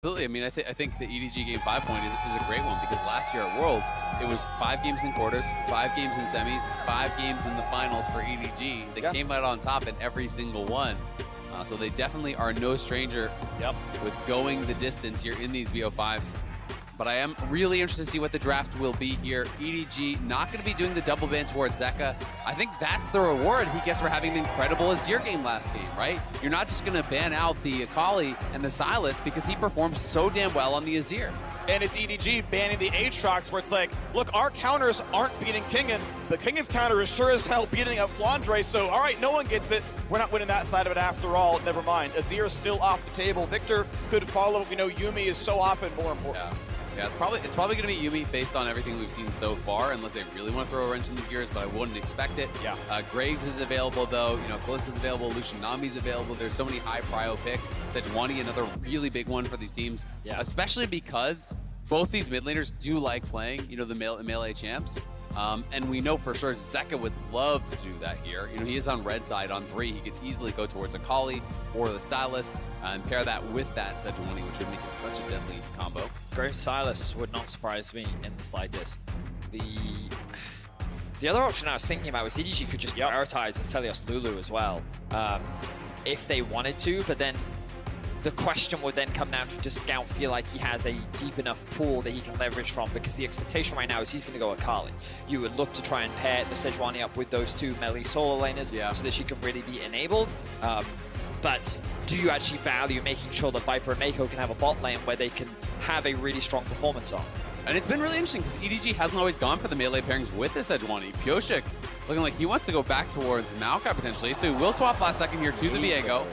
Absolutely. I mean, I think the EDG Game 5 point is a great one because last year at Worlds, it was 5 games in quarters, 5 games in semis, 5 games in the finals for EDG. They came out on top in every single one. So they definitely are no stranger with going the distance here in these VO5s. But I am really interested to see what the draft will be here. EDG not going to be doing the double ban towards Zeka. I think that's the reward he gets for having an incredible Azir game last game, right? You're not just going to ban out the Akali and the Sylas because he performed so damn well on the Azir. And it's EDG banning the Aatrox where it's like, look, our counters aren't beating Kingen, but Kingen's counter is sure as hell beating up Flandre, so all right, no one gets it. We're not winning that side of it after all. Never mind. Azir is still off the table. Victor could follow. We know Yuumi is so often more important. Yeah, it's probably going to be Yuumi based on everything we've seen so far, unless they really want to throw a wrench in the gears, but I wouldn't expect it. Yeah. Graves is available, though. You know, Kalista is available. Lucian Nami's available. There's so many high prio picks. Sejuani, another really big one for these teams, especially because both these mid laners do like playing, you know, the melee champs. And we know for sure Zeka would love to do that here. You know, he is on red side on 3. He could easily go towards Akali or the Sylas and pair that with that Sejuani, which would make it such a deadly combo. Graves Sylas would not surprise me in the slightest. The other option I was thinking about was EDG could just prioritize Aphelios Lulu as well, if they wanted to, but then the question would then come down to, does Scout feel like he has a deep enough pool that he can leverage from? Because the expectation right now is he's going to go Akali. You would look to try and pair the Sejuani up with those 2 melee solo laners so that she can really be enabled. But do you actually value making sure that Viper and Mako can have a bot lane where they can have a really strong performance on? And it's been really interesting because EDG hasn't always gone for the melee pairings with the Sejuani. Pioshik looking like he wants to go back towards Maokai potentially, so he will swap last second here to the Viego.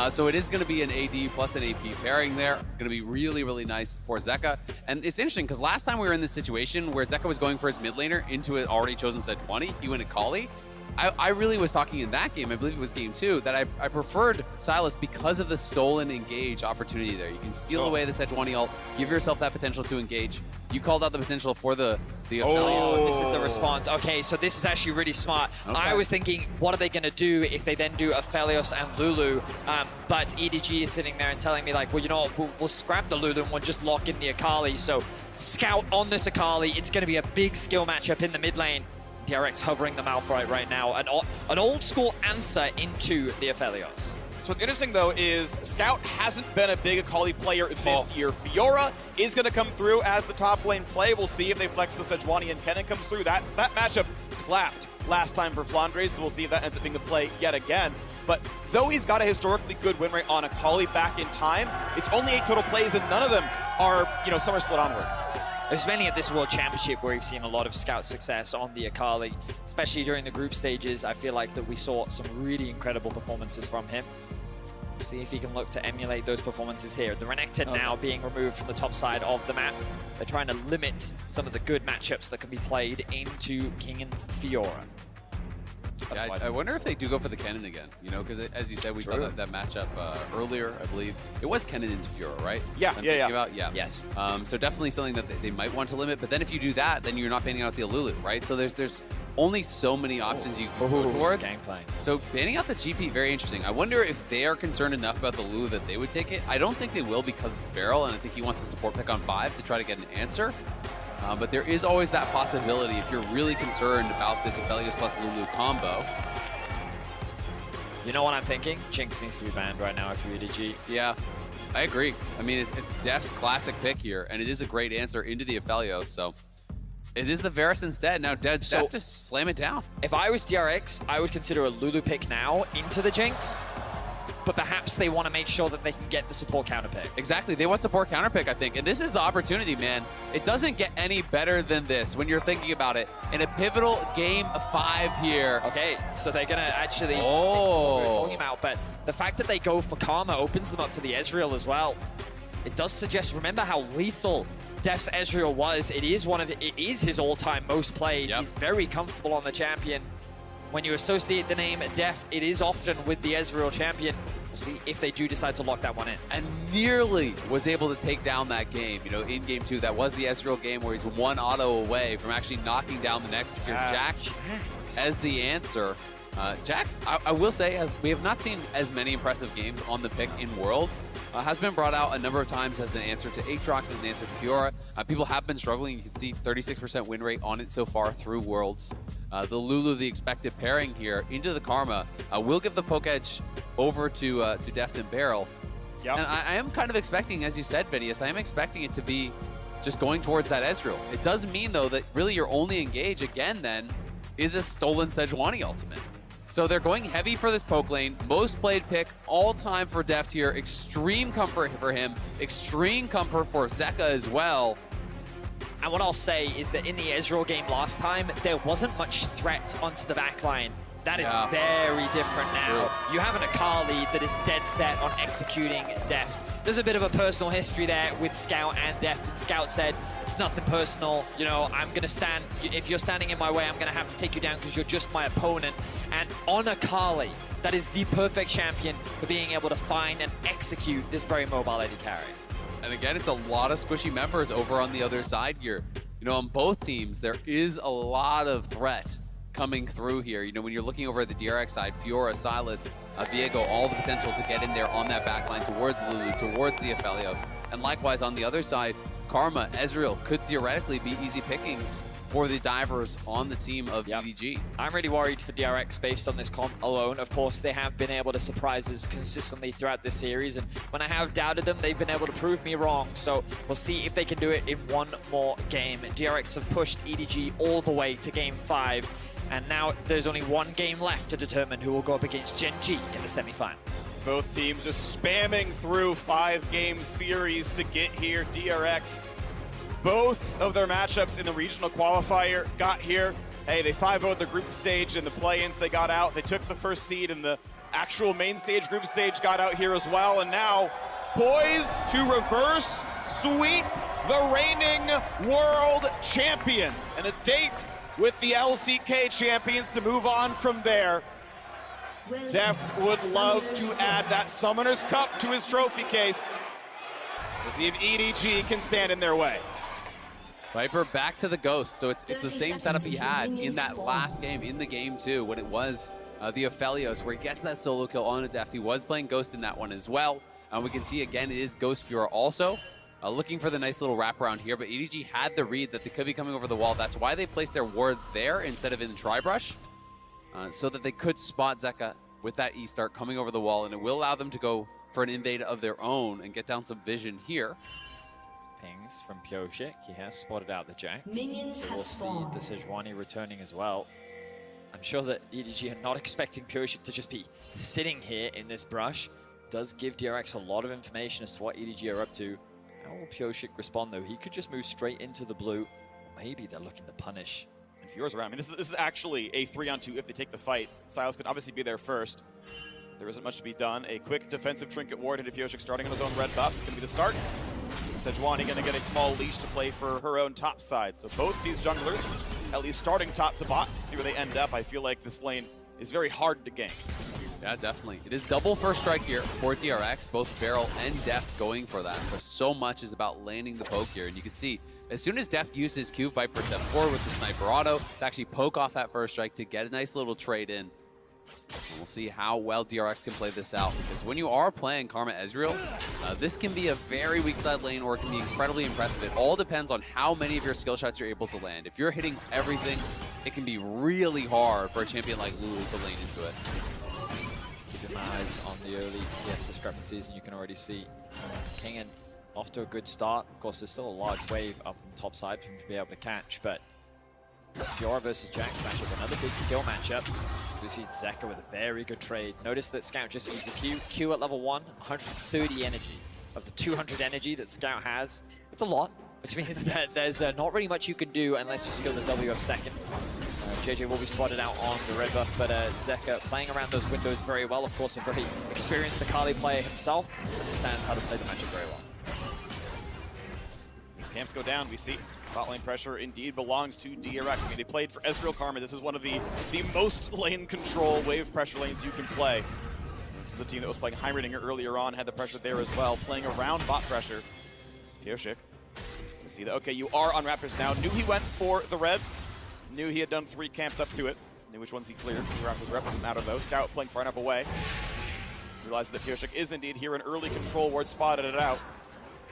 So it is going to be an AD plus an AP pairing there. Going to be really, really nice for Zeka. And it's interesting because last time we were in this situation where Zeka was going for his mid laner into an already chosen Sejuani, he went Akali. I really was talking in that game, I believe it was game 2, that I preferred Sylas because of the stolen engage opportunity there. You can steal away the Sejuani ult, give yourself that potential to engage. You called out the potential for the Oh, this is the response. Okay, so this is actually really smart. I was thinking, what are they going to do if they then do Aphelios and Lulu? But EDG is sitting there and telling me like, well, you know what, we'll scrap the Lulu and we'll just lock in the Akali. So Scout on this Akali. It's going to be a big skill matchup in the mid lane. DRX hovering the Malphite right now. An old school answer into the Aphelios. So what's interesting, though, is Scout hasn't been a big Akali player this year. Fiora is going to come through as the top lane play. We'll see if they flex the Sejuani and Kennen comes through. That matchup clapped last time for Flandre, so we'll see if that ends up being the play yet again. But though he's got a historically good win rate on Akali back in time, it's only 8 total plays, and none of them are, you know, summer split onwards. It was mainly at this World Championship where we've seen a lot of Scout success on the Akali, especially during the group stages. I feel like that we saw some really incredible performances from him. We'll see if he can look to emulate those performances here. The Renekton now being removed from the top side of the map. They're trying to limit some of the good matchups that can be played into Kingen's Fiora. Yeah, I wonder if they do go for the Kennen again, you know, because as you said, we saw that matchup earlier, I believe. It was Kennen into Fiora, right? Yeah, Yes. So definitely something that they might want to limit, but then if you do that, then you're not banning out the Alulu, right? So there's only so many options you can go towards. So banning out the GP, very interesting. I wonder if they are concerned enough about the Lulu that they would take it. I don't think they will because it's Beryl, and I think he wants a support pick on 5 to try to get an answer. But there is always that possibility if you're really concerned about this Aphelios plus Lulu combo. You know what I'm thinking? Jinx needs to be banned right now if you're EDG. Yeah, I agree. I mean, it's Def's classic pick here, and it is a great answer into the Aphelios, so it is the Varus instead. Now, Def just slam it down. If I was DRX, I would consider a Lulu pick now into the Jinx. But perhaps they want to make sure that they can get the support counter pick. Exactly. They want support counter pick, I think. And this is the opportunity, man. It doesn't get any better than this when you're thinking about it. In a pivotal game 5 here. Okay, so they're going to actually stick to what we were talking about. But the fact that they go for Karma opens them up for the Ezreal as well. It does suggest, remember how lethal Def's Ezreal was. It is his all-time most played. He's very comfortable on the champion. When you associate the name Def, it is often with the Ezreal champion. We'll see if they do decide to lock that one in. And nearly was able to take down that game. You know, in game 2, that was the Ezreal game where he's 1 auto away from actually knocking down the Nexus here. Jax as the answer. Jax, I will say, we have not seen as many impressive games on the pick in Worlds. Has been brought out a number of times as an answer to Aatrox, as an answer to Fiora. People have been struggling. You can see 36% win rate on it so far through Worlds. The Lulu, the expected pairing here into the Karma, will give the poke edge over to Deft and Barrel. Yep. And I am kind of expecting, as you said, Phineas, I am expecting it to be just going towards that Ezreal. It does mean, though, that really your only engage, again, then, is a stolen Sejuani ultimate. So they're going heavy for this poke lane. Most played pick all time for Deft here. Extreme comfort for him. Extreme comfort for Zeka as well. And what I'll say is that in the Ezreal game last time, there wasn't much threat onto the backline. That is very different now. True. You have an Akali that is dead set on executing Deft. There's a bit of a personal history there with Scout and Deft, and Scout said, it's nothing personal, you know, I'm gonna stand, if you're standing in my way, I'm gonna have to take you down because you're just my opponent. And on Akali, that is the perfect champion for being able to find and execute this very mobile AD carry. And again, it's a lot of squishy members over on the other side here. You know, on both teams, there is a lot of threat coming through here. You know, when you're looking over at the DRX side, Fiora, Silas, Viego, all the potential to get in there on that backline towards Lulu, towards the Aphelios. And likewise on the other side, Karma, Ezreal could theoretically be easy pickings for the divers on the team of EDG. I'm really worried for DRX based on this comp alone. Of course, they have been able to surprise us consistently throughout this series, and when I have doubted them, they've been able to prove me wrong. So we'll see if they can do it in one more game. DRX have pushed EDG all the way to Game 5, and now there's only one game left to determine who will go up against Gen G in the semifinals. Both teams just spamming through 5-game series to get here. DRX, both of their matchups in the regional qualifier got here. Hey, they 5-0'd the group stage in the play-ins, they got out. They took the first seed in the actual main stage, group stage, got out here as well. And now poised to reverse sweep the reigning world champions. And a date with the LCK champions to move on from there. Deft would love to add that Summoner's Cup to his trophy case. We'll see if EDG can stand in their way. Viper back to the Ghost, so it's the same setup he had in that last game, in the game 2, when it was the Aphelios, where he gets that solo kill on a Deft. He was playing Ghost in that one as well. We can see again, it is Ghost Fiora also. Looking for the nice little wraparound here, but EDG had the read that they could be coming over the wall. That's why they placed their ward there instead of in the Tri-Brush, so that they could spot Zeka with that E-start coming over the wall, and it will allow them to go for an invade of their own and get down some vision here. Pings from Pioshik. He has spotted out the Jax. Minions We'll see the Sejuani returning as well. I'm sure that EDG are not expecting Pioshik to just be sitting here in this brush. Does give DRX a lot of information as to what EDG are up to. How will Pioshik respond though? He could just move straight into the blue. Maybe they're looking to punish. And Fiora's around. I mean, this is actually a 3-on-2 if they take the fight. Silas could obviously be there first. There isn't much to be done. A quick defensive trinket ward into Pioshik starting on his own red buff. It's going to be the start. Sejuani going to get a small leash to play for her own top side. So both these junglers, at least starting top to bot, see where they end up. I feel like this lane is very hard to gank. Yeah, definitely. It is double first strike here for DRX, both Barrel and Deft going for that. So much is about landing the poke here. And you can see, as soon as Deft uses Q, Viper step forward with the Sniper Auto to actually poke off that first strike to get a nice little trade in. And we'll see how well DRX can play this out, because when you are playing Karma Ezreal, this can be a very weak side lane or it can be incredibly impressive. It all depends on how many of your skill shots you're able to land. If you're hitting everything, it can be really hard for a champion like Lulu to lane into it. Keep your eyes on the early CS discrepancies, and you can already see Kingen off to a good start. Of course, there's still a large wave up on the top side for him to be able to catch, but this Fiora versus Jax matchup, another big skill matchup. We see Zeka with a very good trade. Notice that Scout just used the Q. Q at level 1, 130 energy. Of the 200 energy that Scout has, it's a lot, which means that there's not really much you can do unless you skill the W up second. JJ will be spotted out on the red buff, but Zeka playing around those windows very well. Of course, a very experienced Akali player himself, understands how to play the matchup very well. As camps go down, we see bot lane pressure indeed belongs to DRX. I mean, they played for Ezreal Karma. This is one of the most lane control wave pressure lanes you can play. This is the team that was playing Heimerdinger earlier on, had the pressure there as well, playing around bot pressure. It's Pioshik. You see that, okay, you are on Raptors now. Knew he went for the red. Knew he had done 3 camps up to it. Knew which ones he cleared. His rep doesn't matter though. Scout playing far enough away. Realizes that Pioshik is indeed here in early control ward, spotted it out.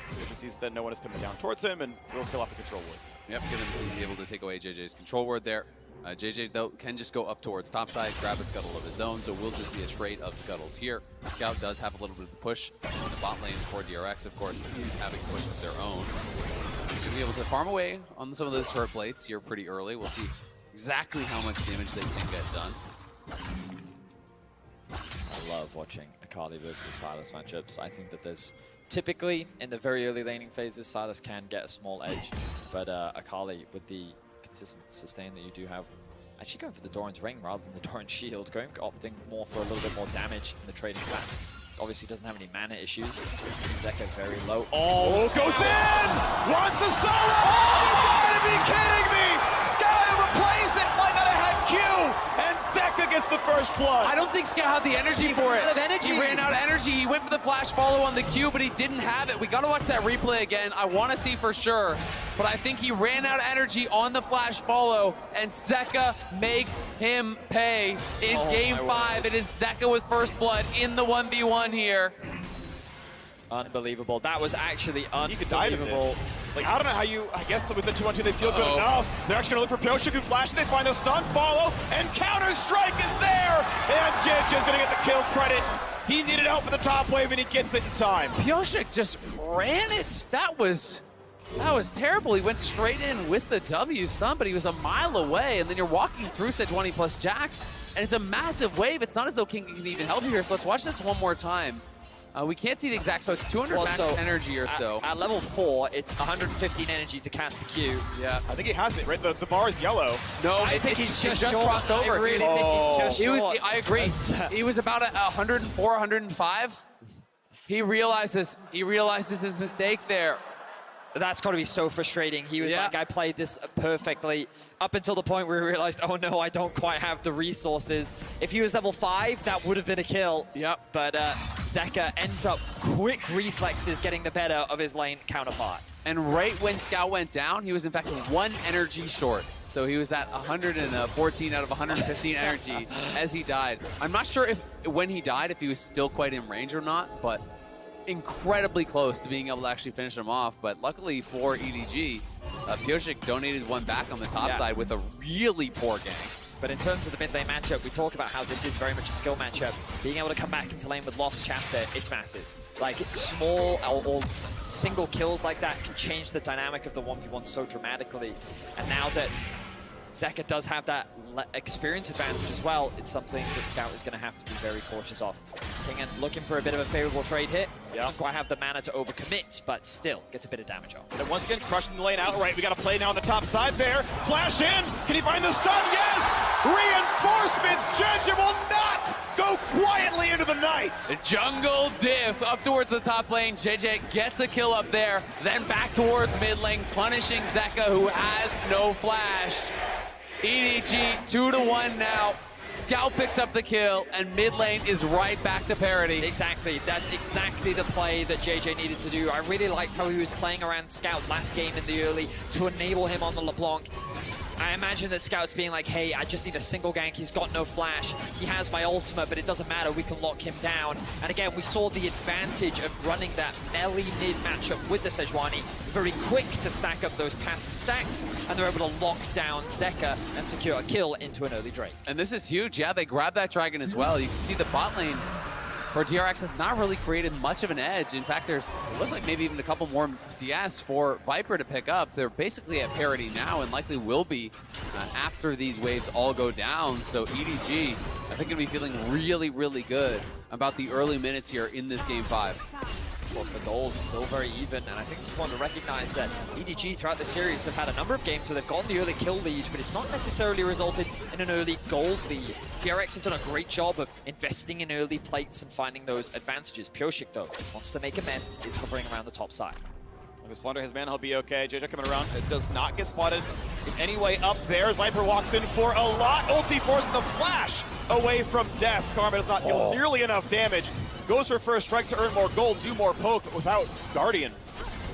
Pioshik sees that no one is coming down towards him and will kill off the control ward. Yep, gonna be able to take away JJ's control ward there. JJ, though, can just go up towards topside, grab a scuttle of his own, so it will just be a trade of scuttles here. The Scout does have a little bit of push in the bot lane for DRX, of course, is having push of their own. They're going to be able to farm away on some of those turret plates here pretty early. We'll see exactly how much damage they can get done. I love watching Akali versus Sylas matchups. I think that there's typically, in the very early laning phases, Sylas can get a small edge, but Akali, with the consistent sustain that you do have, actually going for the Doran's Ring rather than the Doran's Shield, opting more for a little bit more damage in the trading plan. Obviously doesn't have any mana issues. Zeka very low. Oh, goes in! Wants a solo! Oh, you gotta be kidding me! Scout replace it! Might not have had Q! And Zeka gets the first blood. I don't think Scout had the energy for it. Energy. He ran out of energy. He went for the flash follow on the Q, but he didn't have it. We gotta watch that replay again. I want to see for sure, but I think he ran out of energy on the flash follow, and Zeka makes him pay in Game 5. It is Zeka with first blood in the 1v1 here. Unbelievable. That was actually unbelievable. He could die to this. Like, I don't know how you, I guess with the 2-1-2 they feel good enough. They're actually going to look for Pioshik who flashes. They find the stun, follow, and counter-strike is there! And JJ's going to get the kill credit. He needed help with the top wave, and he gets it in time. Pioshik just ran it. That was terrible. He went straight in with the W stun, but he was a mile away, and then you're walking through Sejuani plus Jax, and it's a massive wave. It's not as though King can even help you here, so let's watch this one more time. We can't see the exact, so it's 200 max energy or so. At level 4, it's 115 energy to cast the Q. Yeah. I think he has it, right? The bar is yellow. No, I think he's just crossed over. I really think he's just short. I agree. He was about 104, 105. He realizes his mistake there. That's got to be so frustrating. He was like, I played this perfectly up until the point where he realized, oh no, I don't quite have the resources. If he was level 5, that would have been a kill. Yep. But Zeka ends up quick reflexes getting the better of his lane counterpart. And right when Scout went down, he was in fact 1 energy short. So he was at 114 out of 115 energy as he died. I'm not sure if when he died, if he was still quite in range or not, but incredibly close to being able to actually finish him off. But luckily for EDG, Pioshik donated one back on the top side with a really poor gank. But in terms of the mid lane matchup, we talk about how this is very much a skill matchup. Being able to come back into lane with Lost Chapter, it's massive. Like, small or single kills like that can change the dynamic of the 1v1 so dramatically. And now that Zeka does have that experience advantage as well, it's something that Scout is going to have to be very cautious of. Kingen looking for a bit of a favorable trade hit. Doesn't quite have the mana to overcommit, but still gets a bit of damage off. And once again, crushing the lane outright. We got to play now on the top side there. Flash in. Can he find the stun? Yes! Reinforcements. JJ will not go quietly into the night. The jungle diff up towards the top lane. JJ gets a kill up there, then back towards mid lane, punishing Zeka, who has no flash. EDG 2-1 now. Scout picks up the kill, and mid lane is right back to parity. Exactly. That's exactly the play that JJ needed to do. I really liked how he was playing around Scout last game in the early to enable him on the LeBlanc. I imagine that Scout's being like, hey, I just need a single gank. He's got no flash. He has my ultimate, but it doesn't matter. We can lock him down. And again, we saw the advantage of running that melee mid matchup with the Sejuani. Very quick to stack up those passive stacks, and they're able to lock down Zeka and secure a kill into an early Drake. And this is huge. Yeah, they grabbed that dragon as well. You can see the bot lane for DRX has not really created much of an edge. In fact, it looks like maybe even a couple more CS for Viper to pick up. They're basically at parity now and likely will be after these waves all go down. So EDG, I think, going to be feeling really, really good about the early minutes here in this Game 5. Of course, the gold is still very even, and I think it's important to recognize that EDG throughout the series have had a number of games where they've gotten the early kill lead, but it's not necessarily resulted in an early gold lead. DRX have done a great job of investing in early plates and finding those advantages. Pioshik, though, wants to make amends, is hovering around the top side. Lucas Flunder, his man, he'll be okay. JJ coming around. It does not get spotted in any way up there. Viper walks in for a lot. Ulti forcing the flash away from death. Karma does not deal nearly enough damage. Goes for first strike to earn more gold, do more poke, but without Guardian.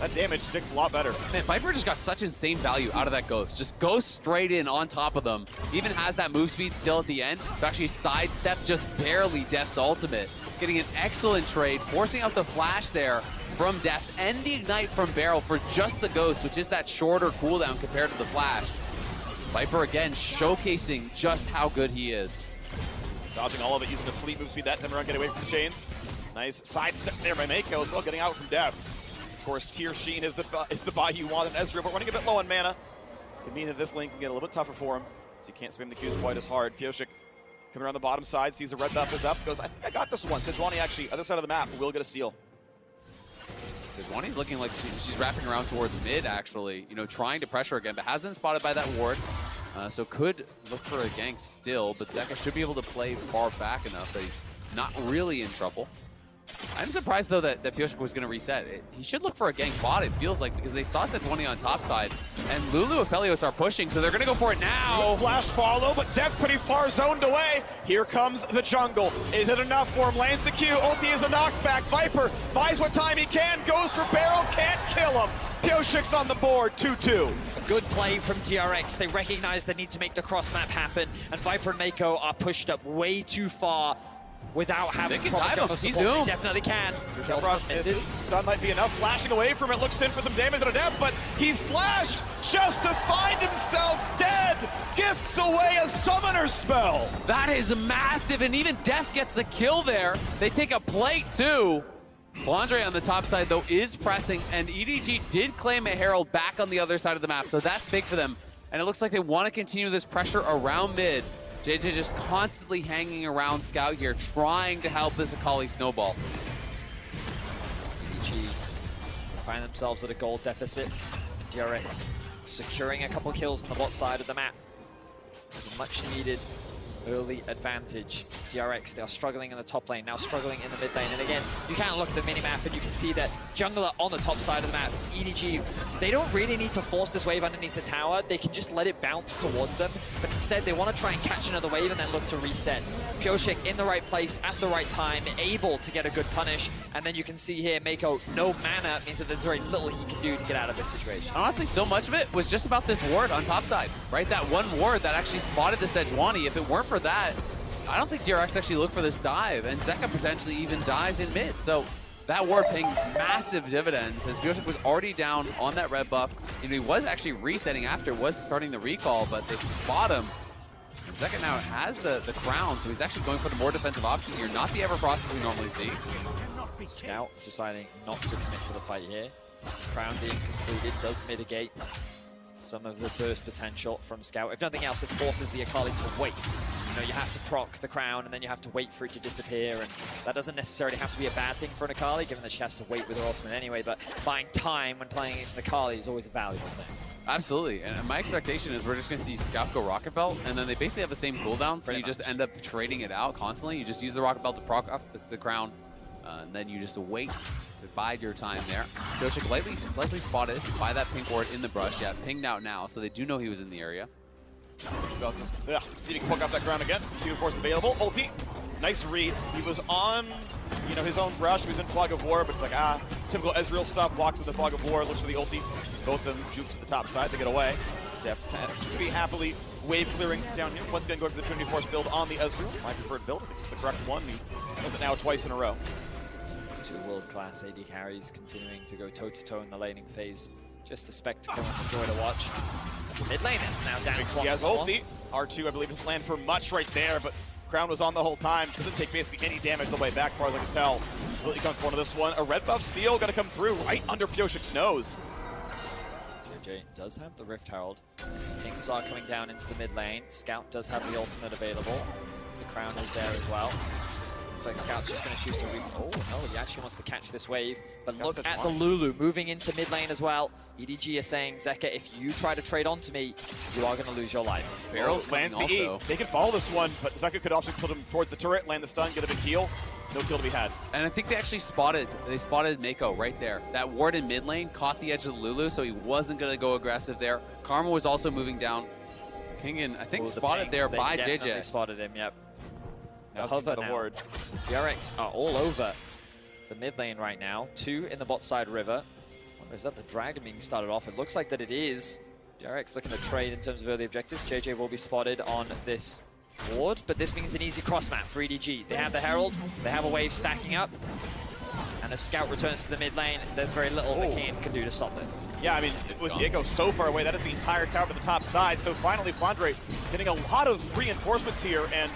That damage sticks a lot better. Man, Viper just got such insane value out of that Ghost. Just goes straight in on top of them. Even has that move speed still at the end. To actually sidestep just barely Def's ultimate. Getting an excellent trade, forcing out the flash there from Def and the ignite from Barrel for just the Ghost, which is that shorter cooldown compared to the flash. Viper again showcasing just how good he is. Dodging all of it, using the fleet move speed that time around, getting away from the chains. Nice sidestep there by Mako as well, getting out from Def. Of course, Tier Sheen is the buy you want in Ezreal, but running a bit low on mana. It means that this lane can get a little bit tougher for him, so you can't spam the Qs quite as hard. Pyosik coming around the bottom side, sees the red buff is up, goes, I think I got this one. Sejuani actually, other side of the map, will get a steal. Sejuani's looking like she's wrapping around towards mid, actually, you know, trying to pressure again, but has been spotted by that ward. So could look for a gank still, but Zeka should be able to play far back enough that he's not really in trouble. I'm surprised, though, that Pyosik was going to reset. He should look for a gank bot, it feels like, because they saw Sejuani on top side, and Lulu and Aphelios are pushing, so they're going to go for it now. Flash follow, but Def pretty far zoned away. Here comes the jungle. Is it enough for him? Lands the Q. Ulti is a knockback. Viper buys what time he can, goes for Barrel, can't kill him. Pyosik's on the board, 2-2. Good play from DRX. They recognize they need to make the cross map happen, and Viper and Mako are pushed up way too far without having proper jungle support. They definitely can. Misses. Stun might be enough. Flashing away from it, looks in for some damage on a Def, but he flashed just to find himself dead. Gifts away a summoner spell. That is massive, and even Def gets the kill there. They take a plate too. Flandre on the top side, though, is pressing, and EDG did claim a Herald back on the other side of the map, so that's big for them. And it looks like they want to continue this pressure around mid. JJ just constantly hanging around Scout here, trying to help this Akali snowball. EDG find themselves at a gold deficit. DRX securing a couple kills on the bot side of the map. Much needed early advantage. DRX, they are struggling in the top lane, now struggling in the mid lane. And again, you can look at the minimap and you can see that jungler on the top side of the map, EDG, they don't really need to force this wave underneath the tower. They can just let it bounce towards them. But instead, they want to try and catch another wave and then look to reset. Pyosik in the right place at the right time, able to get a good punish. And then you can see here, Mako, no mana, means that there's very little he can do to get out of this situation. Honestly, so much of it was just about this ward on top side, right? That one ward that actually spotted the Sejuani. If it weren't for that, I don't think DRX actually looked for this dive, and Zeka potentially even dies in mid. So that ward paying massive dividends, as Pyosik was already down on that red buff. You know, he was actually resetting after, was starting the recall, but they spot him. And Zeka now has the crown, so he's actually going for the more defensive option here, not the ever process we normally see. Scout deciding not to commit to the fight here. Crown being completed does mitigate some of the burst potential from Scout. If nothing else, it forces the Akali to wait. You know, you have to proc the crown, and then you have to wait for it to disappear, and that doesn't necessarily have to be a bad thing for an Akali, given that she has to wait with her ultimate anyway, but buying time when playing against an Akali is always a valuable thing. Absolutely, and my expectation is we're just going to see Scout go Rocket Belt, and then they basically have the same cooldown, so you just end up trading it out constantly. You just use the Rocket Belt to proc off the crown, and then you just wait to bide your time there. Pyosik lightly spotted by that pink ward in the brush. Yeah, pinged out now, so they do know he was in the area. Yeah, see if he can poke off that ground again. Q force available. Ulti. Nice read. He was on, you know, his own brush. He was in Fog of War, but it's like, typical Ezreal stuff. Walks in the Fog of War, looks for the ulti. Both of them jukes to the top side to get away. Def's pretty happily wave clearing down here. Once again, going for the Trinity Force build on the Ezreal. My preferred build. I think it's the correct one. He does it now twice in a row. Two world-class AD carries continuing to go toe-to-toe in the laning phase. Just a spectacle and a joy to watch. Mid lane is now down to 1. He has ulti. R2, I believe, doesn't land for much right there, but Crown was on the whole time. Doesn't take basically any damage the way back, as far as I can tell. Really comes for this one. A red buff steal going to come through right under Pyosik's nose. JJ does have the Rift Herald. Kings are coming down into the mid lane. Scout does have the ultimate available. The Crown is there as well. Looks like Scout's just going to choose to reset. Oh, no, he actually wants to catch this wave. But look at the Lulu moving into mid lane as well. EDG is saying, Zeka, if you try to trade onto me, you are going to lose your life. Barrels lands the E. They can follow this one, but Zeka could also put him towards the turret, land the stun, get a big heal. No kill to be had. And I think they actually spotted Mako right there. That ward in mid lane caught the edge of the Lulu, so he wasn't going to go aggressive there. Karma was also moving down. Kingan, I think, spotted there by JJ. They spotted him, yep. Now hover now. Ward. DRX are all over the mid lane right now. 2 in the bot side river. Or is that the Dragon being started off? It looks like that it is. DRX looking to trade in terms of early objectives. JJ will be spotted on this ward, but this means an easy cross map for EDG. They have the Herald, they have a wave stacking up, and as Scout returns to the mid lane, there's very little that Kane can do to stop this. Yeah, I mean, with Diego so far away, that is the entire tower to the top side. So finally, Flandre getting a lot of reinforcements here, and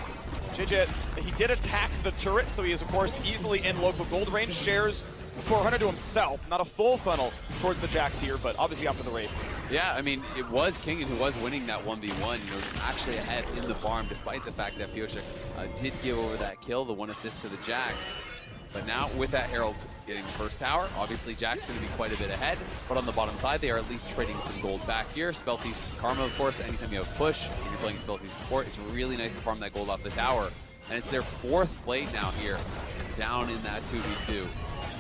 JJ, he did attack the turret, so he is, of course, easily in local gold range, shares 400 to himself, not a full funnel towards the Jax here, but obviously up in the races. Yeah, I mean, it was Kingen who was winning that 1v1, actually ahead in the farm, despite the fact that Pioshik did give over that kill, the 1 assist to the Jax. But now with that Herald getting the first tower, obviously Jax going to be quite a bit ahead, but on the bottom side, they are at least trading some gold back here. Spell Thief's Karma, of course, anytime you have push, if you're playing Spell Thief's support, it's really nice to farm that gold off the tower. And it's their 4th plate now here, down in that 2v2.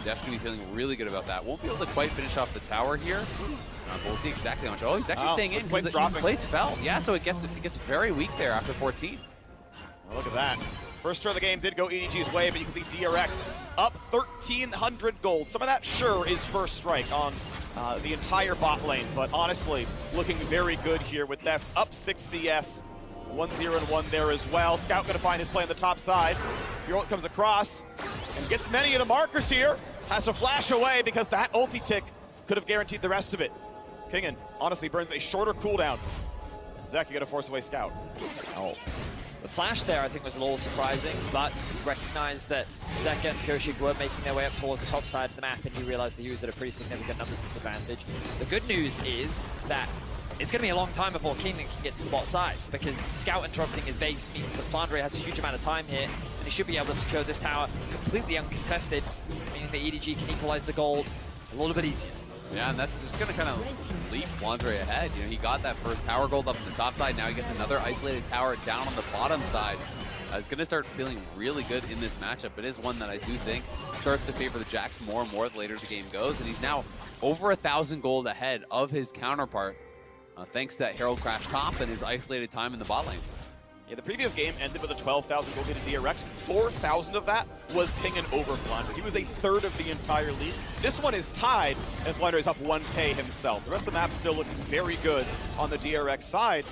Definitely feeling really good about that. Won't be able to quite finish off the tower here, but we'll see exactly how much. Oh, he's actually staying in because the plates fell. Yeah, so it gets very weak there after 14. Well, look at that. First turn of the game did go EDG's way, but you can see DRX up 1,300 gold. Some of that sure is first strike on the entire bot lane, but honestly, looking very good here with Theft up 6 CS. 1-0 and 1 there as well. Scout gonna find his play on the top side. Hero comes across and gets many of the markers here. Has to flash away because that ulti tick could have guaranteed the rest of it. Kingen honestly burns a shorter cooldown. Zeka gonna force away Scout. Oh. The flash there, I think, was a little surprising, but recognized that Zeka and Pioshik were making their way up towards the top side of the map, and he realized that he was at a pretty significant numbers disadvantage. The good news is that it's going to be a long time before Kingdom can get to the bot side, because Scout interrupting his base means that Flandre has a huge amount of time here, and he should be able to secure this tower completely uncontested, meaning that EDG can equalize the gold a little bit easier. Yeah, and that's just going to kind of leap Flandre ahead. You know, he got that first tower gold up on the top side. Now he gets another isolated tower down on the bottom side. He's going to start feeling really good in this matchup. It is one that I do think starts to favor the Jax more and more the later the game goes, and he's now over 1,000 gold ahead of his counterpart. Thanks to that Herald Crash top and his isolated time in the bot lane. Yeah, the previous game ended with a 12,000 gold lead in DRX. 4,000 of that was Kingen over Flandre. He was a third of the entire lead. This one is tied, and Flandre is up 1k himself. The rest of the map's still looking very good on the DRX side.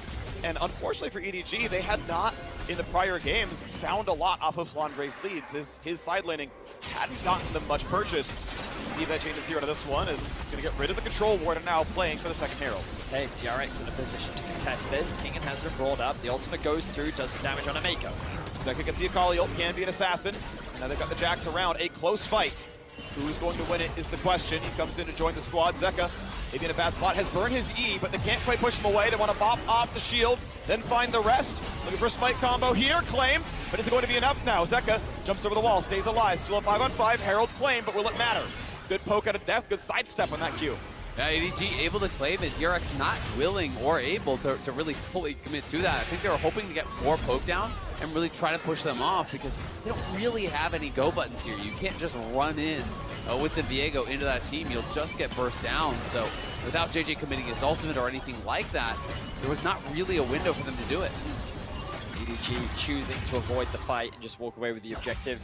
And unfortunately for EDG, they had not, in the prior games, found a lot off of Flandre's leads. His side laning hadn't gotten them much purchase. See that changes here to this one is going to get rid of the control ward and now playing for the second Herald. Okay, DRX in a position to contest this. Kingen has been brought up. The ultimate goes through, does some damage on a Mako. Zeka gets the Akali ult, can be an assassin. And now they've got the Jax around. A close fight. Who's going to win it is the question. He comes in to join the squad. Zeka, maybe in a bad spot, has burned his E, but they can't quite push him away. They want to bop off the shield, then find the rest. Looking for a spike combo here, claimed, but is it going to be enough now? Zeka jumps over the wall, stays alive, still a 5-on-5. Herald claimed, but will it matter? Good poke out of Def, good sidestep on that Q. Yeah, EDG able to claim it. DRX not willing or able to really fully commit to that. I think they were hoping to get more poke down and really try to push them off because they don't really have any go buttons here. You can't just run in with the Viego into that team. You'll just get burst down. So without JJ committing his ultimate or anything like that, there was not really a window for them to do it. EDG choosing to avoid the fight and just walk away with the objective.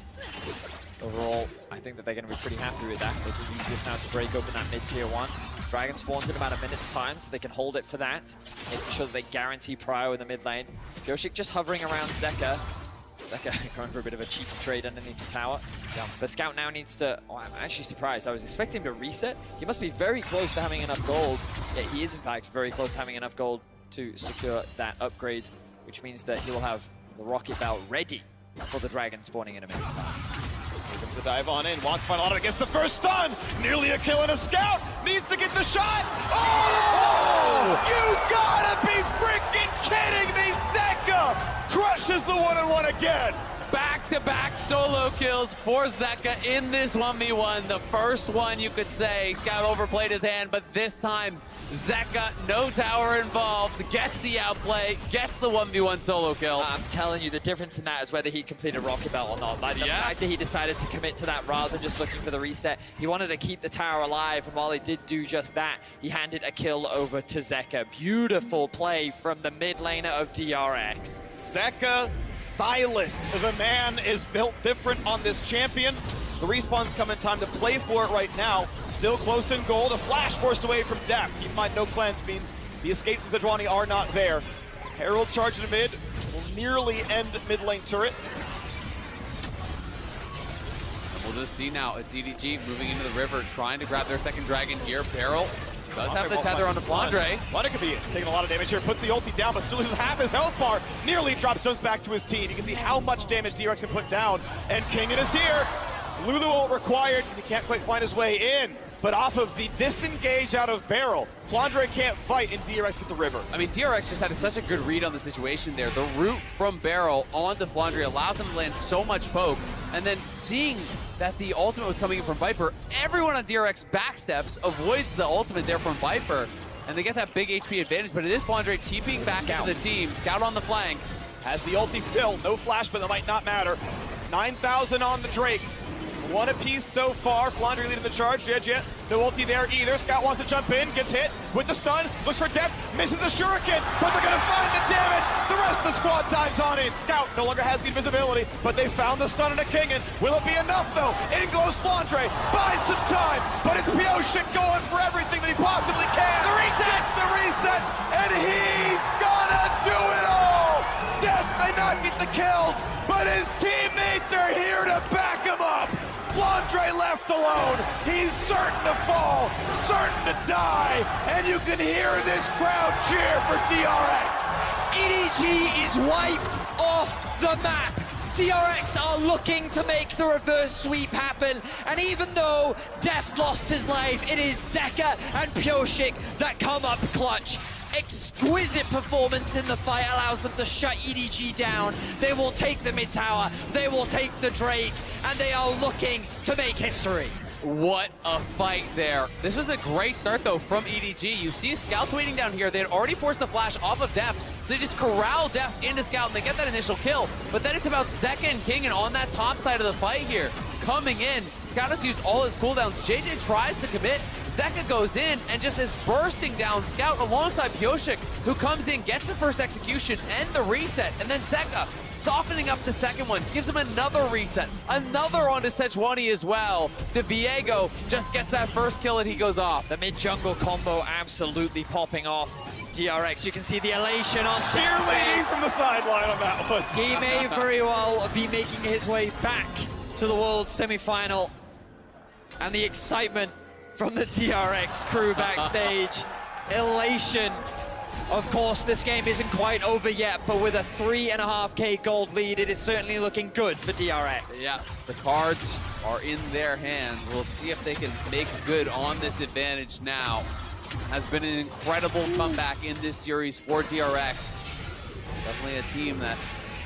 Overall, I think that they're going to be pretty happy with that. They can use this now to break open that mid-tier 1. Dragon spawns in about a minute's time, so they can hold it for that, making sure that they guarantee prio in the mid lane. Pioshik just hovering around Zeka. Zeka going for a bit of a cheeky trade underneath the tower. Yeah. But Scout now needs to... Oh, I'm actually surprised. I was expecting him to reset. He must be very close to having enough gold. Yeah, he is, in fact, very close to having enough gold to secure that upgrade, which means that he'll have the rocket belt ready for the Dragon spawning in a minute's time. Here comes the dive on in, wants final auto, gets the first stun! Nearly a kill and a Scout! Needs to get the shot! Oh! You gotta be freaking kidding me! Zeka crushes the 1-on-1 again! Back-to-back solo kills for Zeka in this 1v1. The first one, you could say, Scout overplayed his hand, but this time, Zeka, no tower involved, gets the outplay, gets the 1v1 solo kill. I'm telling you, the difference in that is whether he completed Rocket Belt or not. Like, the fact that he decided to commit to that rather than just looking for the reset, he wanted to keep the tower alive, and while he did do just that, he handed a kill over to Zeka. Beautiful play from the mid laner of DRX. Zeka, Silas, the man is built different on this champion. The respawn's come in time to play for it right now. Still close in gold. A flash forced away from Deft. Keep in mind, no cleanse means the escapes from Sejuani are not there. Herald charging to mid will nearly end mid lane turret. And we'll just see now. It's EDG moving into the river, trying to grab their second dragon here. Beryl does have the tether onto Flandre. Flandre could be taking a lot of damage here. Puts the ulti down, but still loses half his health bar. Nearly drops stones back to his team. You can see how much damage DRX can put down. And Kingen is here. Lulu ult required. He can't quite find his way in. But off of the disengage out of Beryl, Flandre can't fight, and DRX get the river. I mean, DRX just had such a good read on the situation there. The route from Beryl onto Flandre allows him to land so much poke, and then seeing that the ultimate was coming in from Viper, everyone on DRX backsteps, avoids the ultimate there from Viper, and they get that big HP advantage, but it is Flandre TPing back into the team. Scout on the flank. Has the ulti still, no flash, but that might not matter. 9,000 on the Drake. One apiece so far. Flandre leading the charge. Jet, no ulti there either. Scout wants to jump in, gets hit with the stun, looks for depth, misses a shuriken, but they're gonna find the damage. The rest of the squad dives on in. Scout no longer has the invisibility, but they found the stun and a Kingen. Will it be enough though? In goes Flandre, buys some time, but it's Pioshik going for everything that he possibly can. The resets! The resets, and he's gonna do it all! Death may not get the kills, but his teammates are here to back him up. Flandre left alone. He's certain to fall, certain to die, and you can hear this crowd cheer for DRX. EDG is wiped off the map. DRX are looking to make the reverse sweep happen, and even though Deft lost his life, it is Zeka and Pioshik that come up clutch. Exquisite performance in the fight allows them to shut EDG down. They will take the mid tower, they will take the Drake, and they are looking to make history. What a fight there. This was a great start, though, from EDG. You see Scouts waiting down here. They had already forced the flash off of Deft, so they just corral Deft into Scout, and they get that initial kill. But then it's about Zeka and Kingen on that top side of the fight here. Coming in, Scout has used all his cooldowns. JJ tries to commit. Zeka goes in and just is bursting down Scout alongside Pioshik, who comes in, gets the first execution and the reset, and then Zeka softening up the second one, gives him another reset, another onto Sejuani as well. Diego just gets that first kill and he goes off. The mid-jungle combo absolutely popping off. DRX, you can see the elation on Cheerleading from the sideline on that one. He may very well be making his way back to the World semi-final. And the excitement from the DRX crew backstage. Elation. Of course, this game isn't quite over yet, but with a 3.5K gold lead, it is certainly looking good for DRX. Yeah, the cards are in their hand. We'll see if they can make good on this advantage now. Has been an incredible comeback in this series for DRX. Definitely a team that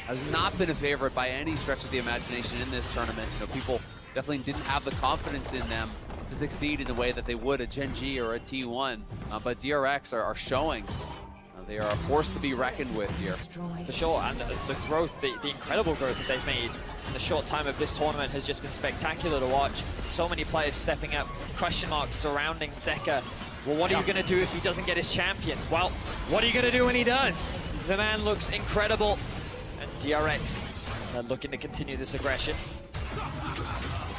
has not been a favorite by any stretch of the imagination in this tournament. You know, people definitely didn't have the confidence in them to succeed in the way that they would a Gen G or a T1. But DRX are showing they are a force to be reckoned with here. For sure, and the growth, the incredible growth that they've made in the short time of this tournament has just been spectacular to watch. So many players stepping up, question marks surrounding Zeka. Well, what are you going to do if he doesn't get his champions? Well, what are you going to do when he does? The man looks incredible, and DRX looking to continue this aggression.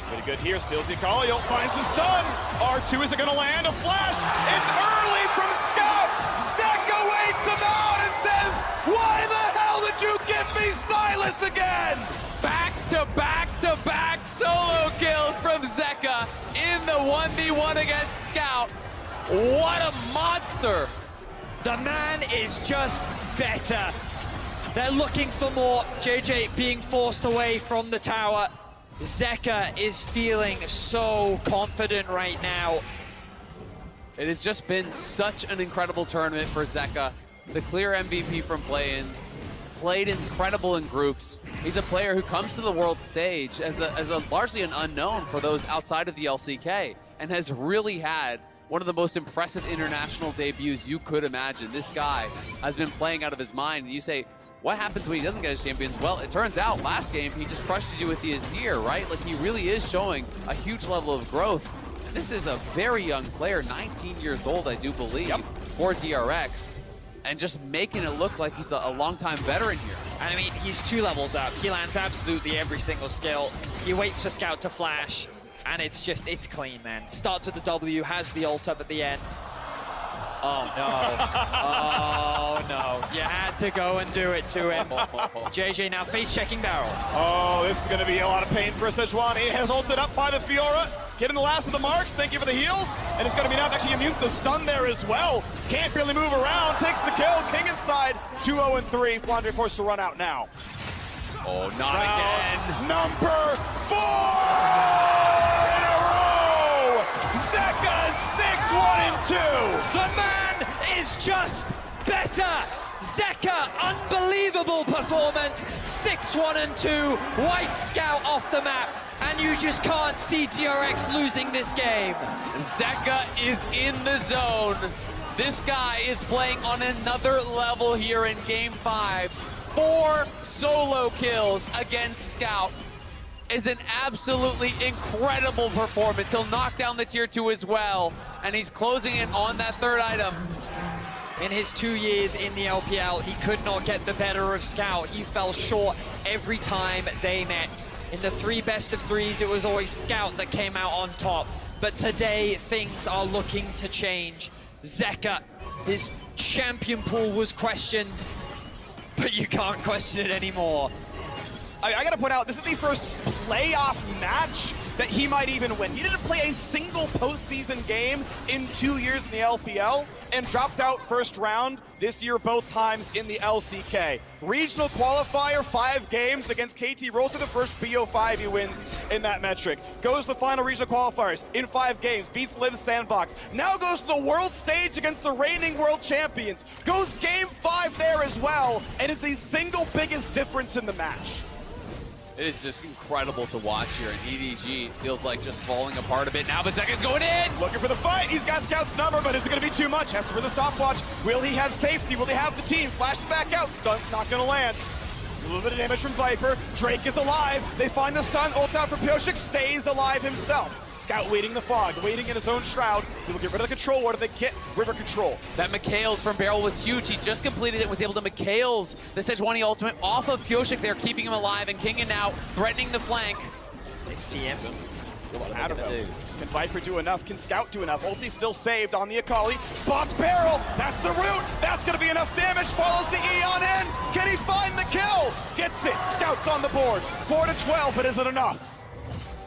Pretty good here, steals the Akali, finds the stun. R2 isn't gonna land, a flash. It's early from Scout. Zeka waits him out and says, why the hell did you give me Silas again? Back-to-back-to-back solo kills from Zeka in the 1v1 against Scout. What a monster. The man is just better. They're looking for more. JJ being forced away from the tower. Zeka is feeling so confident right now. It has just been such an incredible tournament for Zeka. The clear MVP from play-ins, played incredible in groups. He's a player who comes to the world stage as a largely an unknown for those outside of the LCK, and has really had one of the most impressive international debuts you could imagine. This guy has been playing out of his mind, and you say, what happens when he doesn't get his champions? Well, it turns out last game he just crushes you with the Azir, right? Like, he really is showing a huge level of growth. And this is a very young player, 19 years old, I do believe, for DRX, and just making it look like he's a long-time veteran here. And I mean, he's 2 levels up. He lands absolutely every single skill. He waits for Scout to flash, and it's clean, man. Starts with the W, has the ult up at the end. Oh no. Oh no. You had to go and do it to him. JJ now face checking barrel. Oh, this is going to be a lot of pain for Sejuani. Has ulted up by the Fiora. Getting the last of the marks. Thank you for the heals. And it's going to be now actually immune to the stun there as well. Can't really move around. Takes the kill. King inside. 2-0-3. Flandre forced to run out now. Oh, not again. Number 4 in a row. Zeka 6-1-2. The man is just better. Zeka, unbelievable performance. 6-1-2. Wipe Scout off the map. And you just can't see DRX losing this game. Zeka is in the zone. This guy is playing on another level here in Game 5. 4 solo kills against Scout is an absolutely incredible performance. He'll knock down the tier 2 as well, and he's closing in on that third item. In his 2 years in the LPL, he could not get the better of Scout. He fell short every time they met. In the 3 best of 3s, it was always Scout that came out on top. But today, things are looking to change. Zeka, his champion pool was questioned, but you can't question it anymore. I gotta point out, this is the first playoff match that he might even win. He didn't play a single postseason game in 2 years in the LPL and dropped out first round this year both times in the LCK. Regional qualifier, 5 games against KT Rolls to the first BO5 he wins in that metric. Goes to the final regional qualifiers in 5 games, beats Liv Sandbox. Now goes to the world stage against the reigning world champions. Goes game 5 there as well, and is the single biggest difference in the match. It is just incredible to watch here, and EDG feels like just falling apart a bit now, but Zeka's going in! Looking for the fight, he's got Scout's number, but is it gonna be too much? Has to for the stopwatch. Will he have safety? Will they have the team? Flashes back out, stun's not gonna land. A little bit of damage from Viper. Drake is alive. They find the stun, ult out for Pyosik, stays alive himself. Scout waiting the fog, waiting in his own shroud. He will get rid of the control ward if they get river control. That Mikhail's from Barrel was huge. He just completed it, was able to Mikhail's the Sejuani ultimate off of Pyosik there, keeping him alive, and Kingen now threatening the flank. They see him. Out of him. Can Viper do enough? Can Scout do enough? Ulti still saved on the Akali. Spots Barrel. That's the root. That's going to be enough damage. Follows the Eon in. Can he find the kill? Gets it. Scout's on the board. 4-12, but is it enough?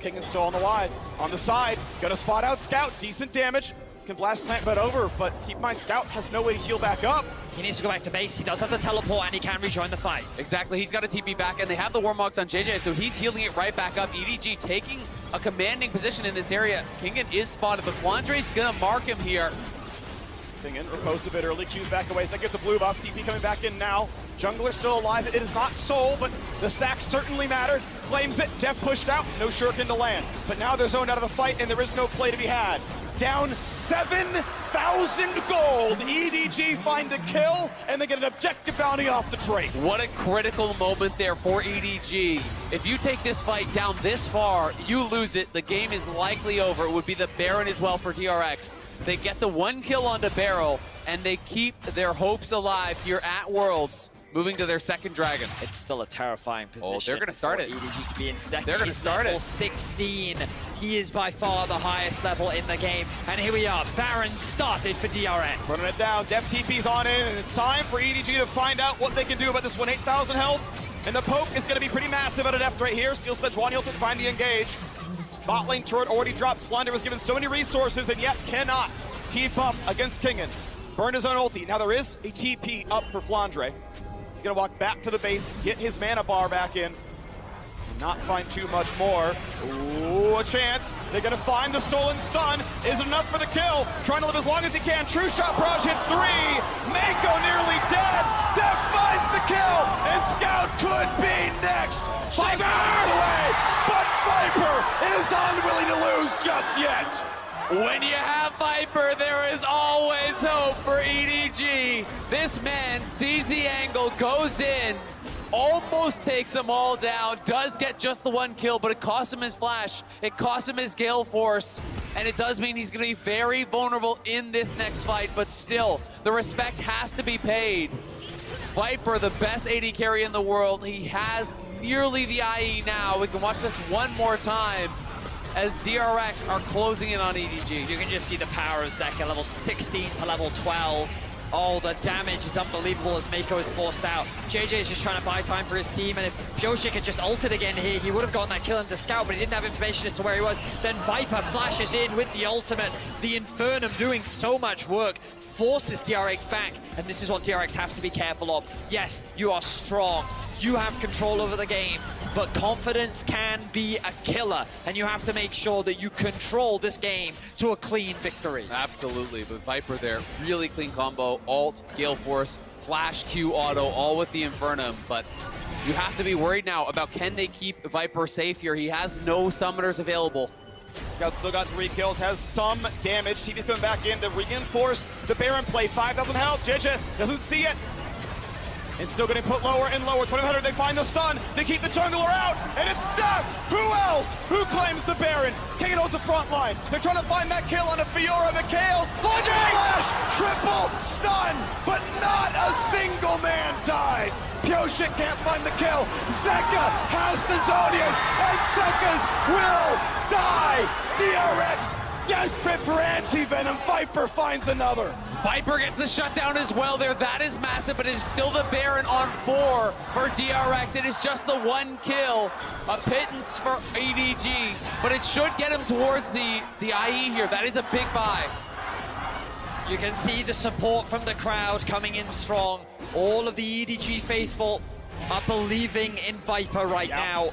Kingen's still on the wide. On the side. Gonna spot out Scout. Decent damage. Can blast plant bed over, but keep in mind, Scout has no way to heal back up. He needs to go back to base. He does have the teleport, and he can rejoin the fight. Exactly. He's got a TP back, and they have the Warmogs on JJ, so he's healing it right back up. EDG taking a commanding position in this area. Kingen is spotted, but Flandre's gonna mark him here. Kingen riposed a bit early. Q's back away, so that gets a blue buff. TP coming back in now. Jungler still alive. It is not Soul, but the stacks certainly matter. Claims it. Def pushed out. No Shuriken to land. But now they're zoned out of the fight, and there is no play to be had. Down 7,000 gold. EDG find a kill, and they get an objective bounty off the Drake. What a critical moment there for EDG. If you take this fight down this far, you lose it. The game is likely over. It would be the Baron as well for DRX. They get the 1 kill onto Barrel, and they keep their hopes alive here at Worlds, moving to their second dragon. It's still a terrifying position. Oh, they're going to start it. EDG to be in second. They're going to start level it. 16. He is by far the highest level in the game. And here we are. Baron started for DRX. Running it down. Def TP's on in, and it's time for EDG to find out what they can do about this 8,000 health. And the poke is going to be pretty massive out of Deft right here. Steals Sejuani ult to find the engage. Bot lane turret already dropped. Flandre was given so many resources and yet cannot keep up against Kingen. Burned his own ulti. Now there is a TP up for Flandre. He's gonna walk back to the base, get his mana bar back in, and not find too much more. Ooh, a chance. They're gonna find the stolen stun. Is it enough for the kill? Trying to live as long as he can. True shot barrage hits 3. Mako nearly dead. Def finds the kill, and Scout could be next. Viper! Away, but Viper is unwilling to lose just yet. When you have Viper, there is always hope for EDG. This man sees the angle, goes in, almost takes them all down, does get just the 1 kill, but it costs him his flash, it costs him his Gale Force, and it does mean he's gonna be very vulnerable in this next fight, but still, the respect has to be paid. Viper, the best AD carry in the world, he has nearly the IE now. We can watch this one more time as DRX are closing in on EDG. You can just see the power of Zeka, level 16 to level 12. Oh, the damage is unbelievable as Mako is forced out. JJ is just trying to buy time for his team, and if Pioshik had just ulted again here, he would have gotten that kill into Scout, but he didn't have information as to where he was. Then Viper flashes in with the ultimate. The Infernum doing so much work, forces DRX back, and this is what DRX have to be careful of. Yes, you are strong. You have control over the game, but confidence can be a killer, and you have to make sure that you control this game to a clean victory. Absolutely, but Viper there, really clean combo, ult, Gale Force, flash, Q auto, all with the Infernum, but you have to be worried now about can they keep Viper safe here. He has no summoners available. Scout still got 3 kills, has some damage. TV's coming back in to reinforce the Baron play. 5,000 health, JJ doesn't see it. It's still getting put lower and lower. 2,100, they find the stun. They keep the jungler out, and it's Death. Who else? Who claims the Baron? Kato's the front line. They're trying to find that kill on a Fiora. Mikhail's flash, triple stun, but not a single man dies. Pioshik can't find the kill. Zeka has the Zodias, and Zeka's will die. DRX desperate for anti-venom. Viper finds another. Viper gets the shutdown as well there. That is massive, but it is still the Baron on 4 for DRX. It is just the 1 kill, a pittance for EDG, but it should get him towards the IE here. That is a big buy. You can see the support from the crowd coming in strong. All of the EDG faithful are believing in Viper right now.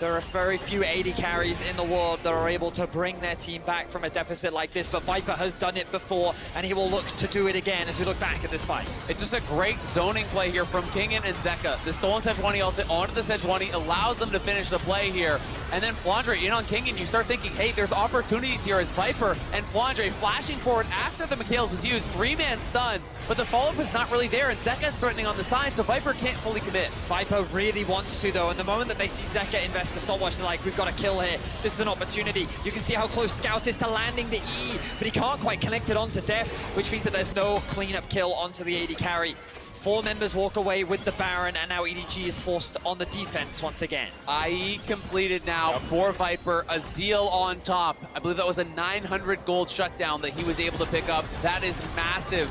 There are very few AD carries in the world that are able to bring their team back from a deficit like this, but Viper has done it before, and he will look to do it again as we look back at this fight. It's just a great zoning play here from Kingen and Zeka. The stolen Sejuani ults onto the Sejuani allows them to finish the play here. And then Flandre in on Kingen, you start thinking, hey, there's opportunities here as Viper and Flandre flashing forward after the Mikhail's was used. 3-man stun, but the follow-up is not really there, and Zeka's threatening on the side, so Viper can't fully commit. Viper really wants to, though, and the moment that they see Zeka invest the stopwatch, they're like, we've got a kill here. This is an opportunity. You can see how close Scout is to landing the E, but he can't quite connect it onto Def, which means that there's no cleanup kill onto the AD carry. 4 members walk away with the Baron, and now EDG is forced on the defense once again. IE completed now for Viper, a Zeal on top. I believe that was a 900 gold shutdown that he was able to pick up. That is massive,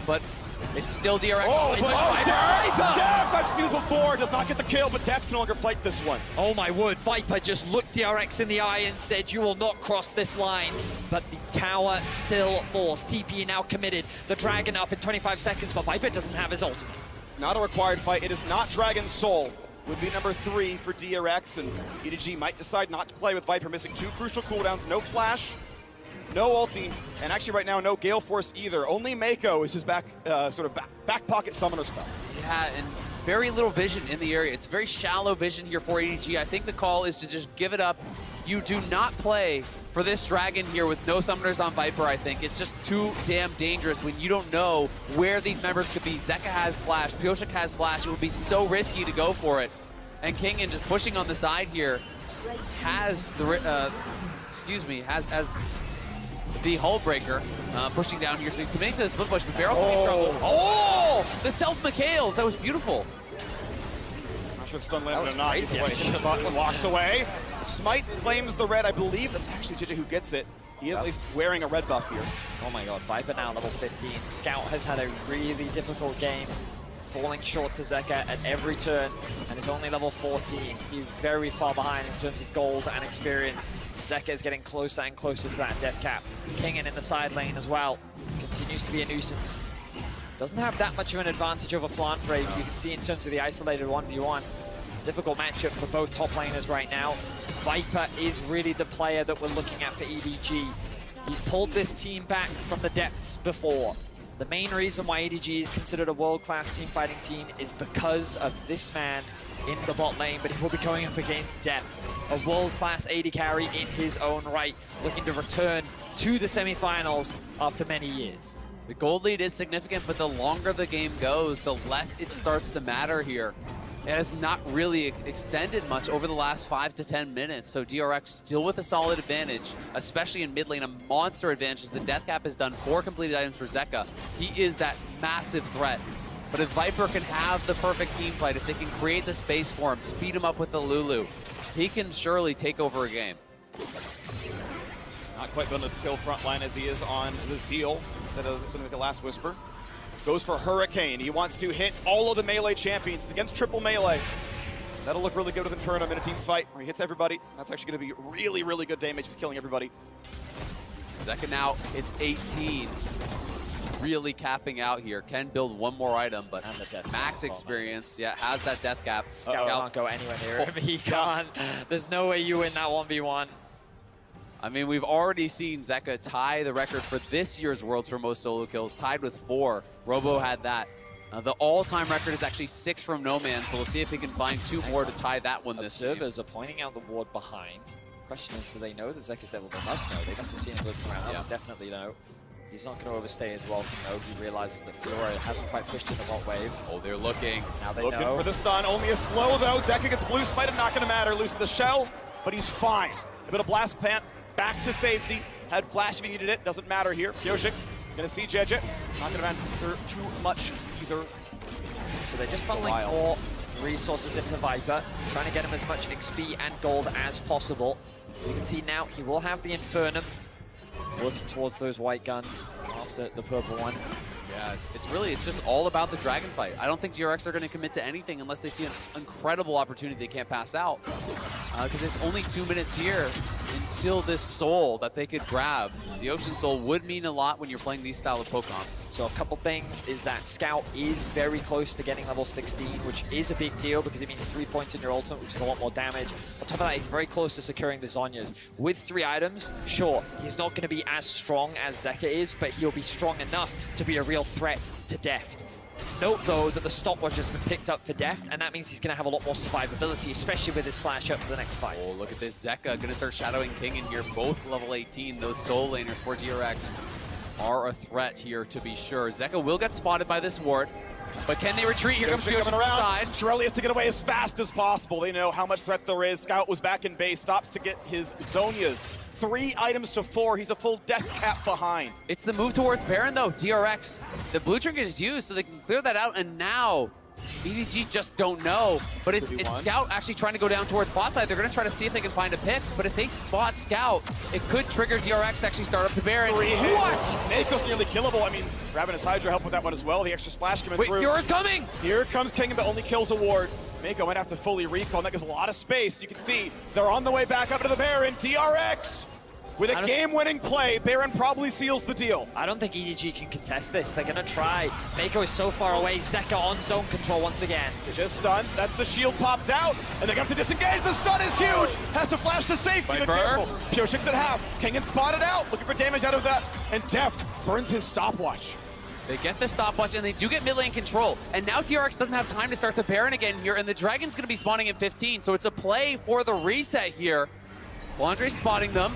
but it's still DRX. Def! I've seen it before, does not get the kill, but Def can no longer fight this one. Oh my word, Viper just looked DRX in the eye and said, you will not cross this line. But the tower still falls. TP now committed. The Dragon up in 25 seconds, but Viper doesn't have his ultimate. It's not a required fight, it is not Dragon Soul. Would be number 3 for DRX, and EDG might decide not to play with Viper, missing 2 crucial cooldowns, no flash, no ulti, and actually right now no Gale Force either. Only Mako is his back pocket summoner spell. Yeah, and very little vision in the area. It's very shallow vision here for EDG. I think the call is to just give it up. You do not play for this Dragon here with no summoners on Viper, I think. It's just too damn dangerous when you don't know where these members could be. Zeka has flash, Pioshik has flash. It would be so risky to go for it. And Kingen just pushing on the side here has the, has the hull breaker pushing down here, so he's committing to the split push, but Barrel can be in trouble. Oh, the self Mikhail's, that was beautiful. Not sure if stun landed or not. Crazy, Button walks away. Smite claims the red. I believe that's actually JJ who gets it. He is at least wearing a red buff here. Oh my god, Viper now level 15. Scout has had a really difficult game, falling short to Zeka at every turn, and is only level 14. He's very far behind in terms of gold and experience. Zeka is getting closer and closer to that death cap. Kingen in the side lane as well continues to be a nuisance. Doesn't have that much of an advantage over Flandre. You can see in terms of the isolated 1v1. It's a difficult matchup for both top laners right now. Viper is really the player that we're looking at for EDG. He's pulled this team back from the depths before. The main reason why EDG is considered a world-class team fighting team is because of this man in the bot lane, but he will be going up against Death, a world-class AD carry in his own right, looking to return to the semifinals after many years. The gold lead is significant, but the longer the game goes, the less it starts to matter here. It has not really extended much over the last 5 to 10 minutes, so DRX still with a solid advantage, especially in mid lane, a monster advantage as the death cap has done 4 completed items for Zeka. He is that massive threat. But if Viper can have the perfect team fight, if they can create the space for him, speed him up with the Lulu, he can surely take over a game. Not quite going to kill frontline as he is on the Zeal instead of something like the Last Whisper. Goes for Hurricane. He wants to hit all of the melee champions. It's against triple melee. That'll look really good with Inferno in a team fight where he hits everybody. That's actually going to be really, really good damage with killing everybody. Second now, it's 18. Really capping out here. Can build one more item, but max experience, yeah, has that death cap. Scout can't go anywhere near him. He can't. There's no way you win that 1v1. I mean, we've already seen Zeka tie the record for this year's Worlds for most solo kills, tied with 4. Robo had that. The all-time record is actually 6 from No Man, so we'll see if he can find 2 more to tie that one this game. Observers are pointing out the ward behind. Question is, do they know that Zeka's there? Well, they must know. They must have seen him looking around. Yeah. They definitely know. He's not going to overstay his welcome, though. He realizes that Fiora hasn't quite pushed in the bot wave. Oh, they're looking. Now they Looking know. for the stun. Only a slow, though. Zeka gets blue spited. Not going to matter. Loses the shell, but he's fine. A bit of blast plant. Back to safety. Had flash if he needed it. Doesn't matter here. Pyosik going to see Jeje. Not going to matter too much either. So they're just funneling more resources into Viper, trying to get him as much XP and gold as possible. You can see now he will have the Infernum, working towards those white guns after the purple one. Yeah, it's just all about the dragon fight. I don't think DRX are going to commit to anything unless they see an incredible opportunity they can't pass out. Because it's only 2 minutes here until this soul that they could grab. The Ocean Soul would mean a lot when you're playing these style of poke-comps. So a couple things is that Scout is very close to getting level 16, which is a big deal because it means 3 points in your ultimate, which is a lot more damage. On top of that, he's very close to securing the Zhonyas. With 3 items, sure, he's not going to be as strong as Zeka is, but he'll be strong enough to be a real threat to Deft. Note, though, that the stopwatch has been picked up for Deft, and that means he's going to have a lot more survivability, especially with his flash up for the next fight. Oh, look at this. Zeka going to start shadowing King in here, both level 18. Those soul laners for DRX are a threat here, to be sure. Zeka will get spotted by this ward, but can they retreat? Here comes Pyosik around. Side. Shirley has to get away as fast as possible. They know how much threat there is. Scout was back in base, stops to get his Zhonyas. 3 items to 4. He's a full death cap behind. It's the move towards Baron, though. DRX, the blue trinket is used, so they can clear that out, and now EDG just don't know. But it's Scout actually trying to go down towards bot side. They're going to try to see if they can find a pick, but if they spot Scout, it could trigger DRX to actually start up the Baron. 3 hits. What? Nako's nearly killable. I mean, Ravenous Hydra helped with that one as well. The extra splash coming through. Wait, Fiora's coming! Here comes King, but only kills a ward. Mako might have to fully recall, and that gives a lot of space. You can see they're on the way back up to the Baron. DRX with a game-winning play. Baron probably seals the deal. I don't think EDG can contest this. They're going to try. Mako is so far away. Zeka on zone control once again. They just stunned. That's the shield popped out, and they have to disengage. The stun is huge. Has to flash to safety. Pyosik's at half. King spotted out, looking for damage out of that, and Deft burns his stopwatch. They get the stopwatch, and they do get mid lane control. And now DRX doesn't have time to start the Baron again here, and the Dragon's going to be spawning in 15, so it's a play for the reset here. Flandre's spotting them.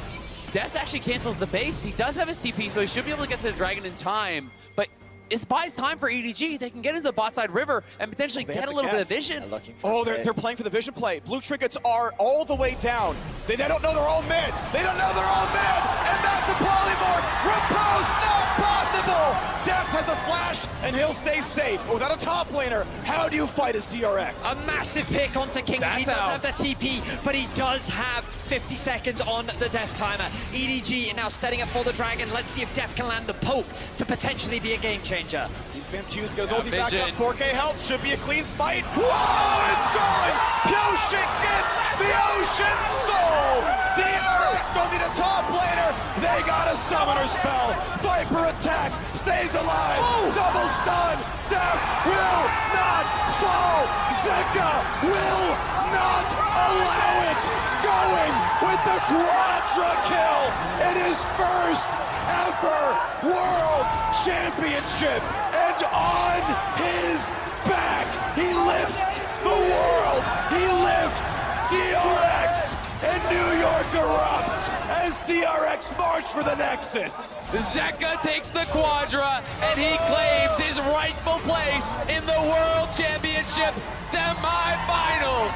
Deft actually cancels the base. He does have his TP, so he should be able to get to the Dragon in time. But it buys time for EDG. They can get into the bot side river and potentially get a little bit of vision. They're playing for the vision play. Blue trinkets are all the way down. They don't know they're all mid. They don't know they're all mid. And that's the polymorph. Repose, not possible. Deft has a flash, and he'll stay safe. But without a top laner, how do you fight as DRX? A massive pick onto King. He does have the TP, but he does have 50 seconds on the death timer. EDG now setting up for the Dragon. Let's see if Deft can land the poke to potentially be a game changer. He's confused, goes ulti back up, 4K health, should be a clean smite. Whoa, it's gone! Pyosik gets the Ocean Soul! DRX don't need a top laner, they got a summoner spell. Viper attack, stays alive, double stun, Deft will not fall! Zeka will not allow it! Going with the Quadra kill in his first ever World Championship, and on his back he lifts the world, he lifts DRX, and New York erupts as DRX march for the Nexus. Zeka takes the Quadra, and he claims his rightful place in the World Championship semifinals.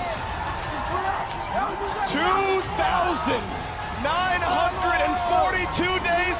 2,942 days